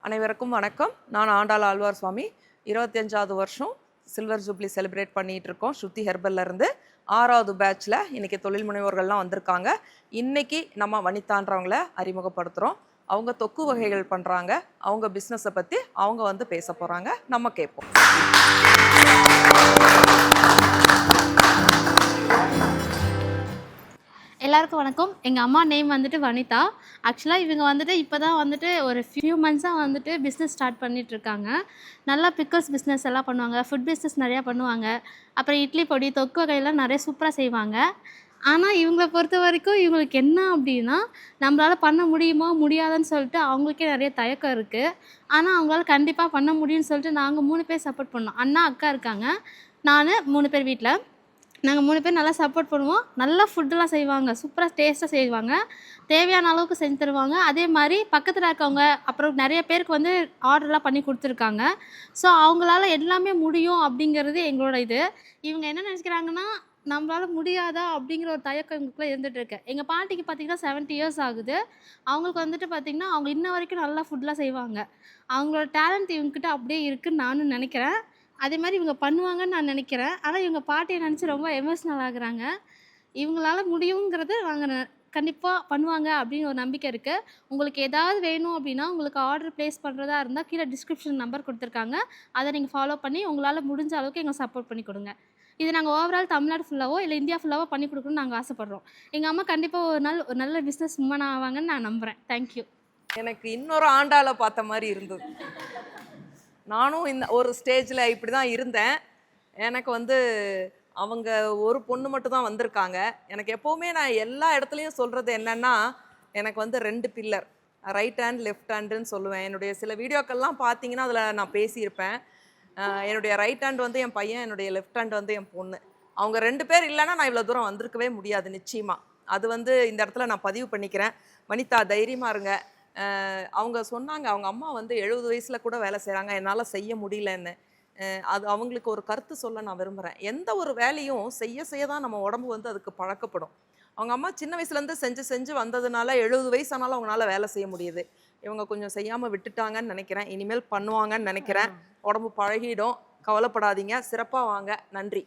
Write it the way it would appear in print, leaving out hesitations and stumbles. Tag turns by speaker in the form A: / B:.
A: அனைவருக்கும் வணக்கம். நான் ஆண்டாள் ஆழ்வார் சுவாமி. 25வது வருஷம் சில்வர் ஜூப்ளி செலிப்ரேட் பண்ணிட்டு இருக்கோம். ஸ்ருதி ஹெர்பல்ல இருந்து 6வது பேட்ச்ல இன்னைக்கு தொழில் முனைவோர்கள்லாம் வந்திருக்காங்க. இன்னைக்கு நம்ம வனிதான்றவங்கள அறிமுகப்படுத்துறோம். அவங்க தொக்கு வகைகள் பண்றாங்க. அவங்க பிசினஸை பத்தி அவங்க பேச போறாங்க. நம்ம கேட்போம்.
B: எல்லாருக்கும் வணக்கம். எங்கள் அம்மா நேம் வனிதா. ஆக்சுவலாக இவங்க இப்போ தான் ஒரு ஃபியூ மந்த்ஸாக பிஸ்னஸ் ஸ்டார்ட் பண்ணிகிட்ருக்காங்க. நல்லா பிக்கல்ஸ் பிஸ்னஸ் எல்லாம் பண்ணுவாங்க. ஃபுட் பிஸ்னஸ் நிறையா பண்ணுவாங்க. அப்புறம் இட்லி பொடி, தொக்கு வகையெல்லாம் நிறைய சூப்பராக செய்வாங்க. ஆனால் இவங்கள பொறுத்த வரைக்கும் இவங்களுக்கு என்ன அப்படின்னா, நம்மளால் பண்ண முடியுமா முடியாதுன்னு சொல்லிட்டு அவங்களுக்கே நிறைய தயக்கம் இருக்குது. ஆனால் அவங்களால கண்டிப்பாக பண்ண முடியும்னு சொல்லிட்டு நாங்கள் 3 பேர் சப்போர்ட் பண்ணோம். அண்ணா, அக்கா இருக்காங்க, நான் 3 பேர் வீட்டில். நாங்கள் 3 பேர் நல்லா சப்போர்ட் பண்ணுவோம். நல்லா ஃபுட்டெல்லாம் செய்வாங்க. சூப்பராக டேஸ்ட்டாக செய்வாங்க. தேவையான அளவுக்கு செஞ்சு தருவாங்க. அதே மாதிரி பக்கத்தில் இருக்கவங்க அப்புறம் நிறைய பேருக்கு ஆர்டர்லாம் பண்ணி கொடுத்துருக்காங்க. ஸோ அவங்களால எல்லாமே முடியும் அப்படிங்கிறது எங்களோட இது. இவங்க என்ன நினச்சிக்கிறாங்கன்னா, நம்மளால முடியாதா அப்படிங்கிற ஒரு தயக்கம் இவங்களுக்குள்ள இருந்துகிட்டு இருக்கு. எங்கள் பாட்டிக்கு பார்த்திங்கன்னா 70 இயர்ஸ் ஆகுது. அவங்களுக்கு பார்த்திங்கன்னா அவங்க இன்ன வரைக்கும் நல்லா ஃபுட்லாம் செய்வாங்க. அவங்களோட டேலண்ட் இவங்ககிட்ட அப்படியே இருக்குதுன்னு நானும் நினைக்கிறேன். அதே மாதிரி இவங்க பண்ணுவாங்கன்னு நான் நினைக்கிறேன். ஆனால் இவங்க பாட்டியை நினச்சி ரொம்ப எமோஷ்னல் ஆகுறாங்க. இவங்களால முடியுங்கிறது நாங்கள் கண்டிப்பாக பண்ணுவாங்க அப்படின்னு ஒரு நம்பிக்கை இருக்குது. உங்களுக்கு ஏதாவது வேணும் அப்படின்னா, உங்களுக்கு ஆர்டர் ப்ளேஸ் பண்ணுறதா இருந்தால் கீழே டிஸ்கிரிப்ஷன் நம்பர் கொடுத்துருக்காங்க. அதை நீங்கள் ஃபாலோ பண்ணி உங்களால் முடிஞ்ச அளவுக்கு எங்களுக்கு சப்போர்ட் பண்ணி கொடுங்க. இது நாங்கள் ஓவரால் தமிழ்நாடு ஃபுல்லாவோ இல்லை இந்தியா ஃபுல்லாவோ பண்ணி கொடுக்கணும்னு நாங்கள் ஆசைப்பட்றோம். எங்கள் அம்மா கண்டிப்பாக ஒரு நல்ல பிஸ்னஸ் உமன் ஆவாங்கன்னு நான் நம்புகிறேன். தேங்க்யூ.
A: எனக்கு இன்னொரு ஆண்டாளை பார்த்த மாதிரி இருந்தது. நானும் இந்த ஒரு ஸ்டேஜில் இப்படி தான் இருந்தேன். எனக்கு அவங்க ஒரு பொண்ணு மட்டும் தான் வந்திருக்காங்க. எனக்கு எப்போவுமே நான் எல்லா இடத்துலையும் சொல்கிறது என்னென்னா, எனக்கு 2 பில்லர், ரைட் ஹேண்ட் லெஃப்ட் ஹேண்டுன்னு சொல்லுவேன். என்னுடைய சில வீடியோக்கள்லாம் பார்த்தீங்கன்னா அதில் நான் பேசியிருப்பேன். என்னுடைய ரைட் ஹேண்ட் என் பையன், என்னுடைய லெஃப்ட் ஹேண்ட் என் பொண்ணு. அவங்க 2 பேர் இல்லைன்னா நான் இவ்வளோ தூரம் வந்திருக்கவே முடியாது நிச்சயமாக. அது இந்த இடத்துல நான் பதிவு பண்ணிக்கிறேன். வனிதா, தைரியமாக இருங்க. அவங்க சொன்னாங்க, அவங்க அம்மா 70 வயசில் கூட வேலை செய்கிறாங்க, என்னால் செய்ய முடியலன்னு. அது அவங்களுக்கு ஒரு கருத்து சொல்ல நான் விரும்புகிறேன். எந்த ஒரு வேலையும் செய்ய தான் நம்ம உடம்பு அதுக்கு பழக்கப்படும். அவங்க அம்மா சின்ன வயசுலேருந்து செஞ்சு வந்ததுனால 70 வயசு ஆனாலும் அவங்களால வேலை செய்ய முடியுது. இவங்க கொஞ்சம் செய்யாமல் விட்டுட்டாங்கன்னு நினைக்கிறேன். இனிமேல் பண்ணுவாங்கன்னு நினைக்கிறேன். உடம்பு பழகிடும். கவலைப்படாதீங்க. சிறப்பாக வாங்க. நன்றி.